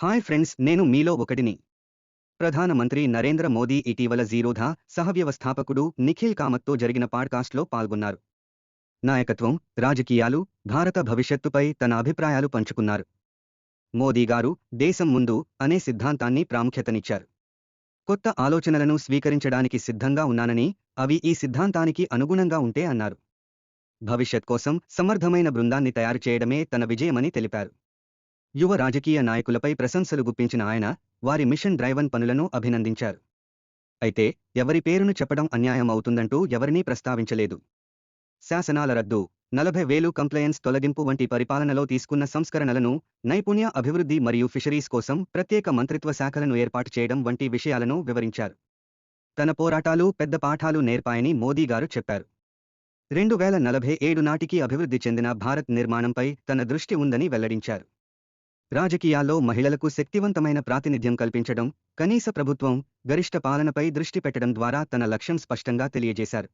Hi friends, నేను మీలో ఒకటిని. ప్రధానమంత్రి నరేంద్ర మోదీ ఇటీవల జీరోధా సహవ్యవస్థాపకుడు నిఖిల్ కామత్తో జరిగిన పాడ్కాస్ట్లో పాల్గొన్నారు. నాయకత్వం, రాజకీయాలు, భారత భవిష్యత్తుపై తన అభిప్రాయాలు పంచుకున్నారు. మోదీ గారు దేశం ముందు అనే సిద్ధాంతాన్ని ప్రాముఖ్యతనిచ్చారు. కొత్త ఆలోచనలను స్వీకరించడానికి సిద్ధంగా ఉన్నానని, అవి ఈ సిద్ధాంతానికి అనుగుణంగా ఉంటే అన్నారు. భవిష్యత్ కోసం సమర్థమైన బృందాన్ని తయారు చేయడమే తన విజయమని తెలిపారు. యువ రాజకీయ నాయకులపై ప్రశంసలు గుప్పించిన ఆయన, వారి మిషన్ డ్రైవన్ పనులను అభినందించారు. అయితే, ఎవరి పేరును చెప్పడం అన్యాయం అవుతుందంటూ ఎవరినీ ప్రస్తావించలేదు. శాసనాల రద్దు, 40,000 కంప్లయన్స్ తొలగింపు వంటి పరిపాలనలో తీసుకున్న సంస్కరణలను, నైపుణ్య అభివృద్ధి మరియు ఫిషరీస్ కోసం ప్రత్యేక మంత్రిత్వ శాఖలను ఏర్పాటు చేయడం వంటి విషయాలను వివరించారు. తన పోరాటాలు పెద్ద పాఠాలు నేర్పాయని మోదీ గారు చెప్పారు. 2047 నాటికి అభివృద్ధి చెందిన భారత్ నిర్మాణంపై తన దృష్టి ఉందని వెల్లడించారు. రాజకీయాల్లో మహిళలకు శక్తివంతమైన ప్రాతినిధ్యం కల్పించడం, కనీస ప్రభుత్వం, గరిష్ట పాలనపై దృష్టి పెట్టడం ద్వారా తన లక్ష్యం స్పష్టంగా తెలియజేశారు.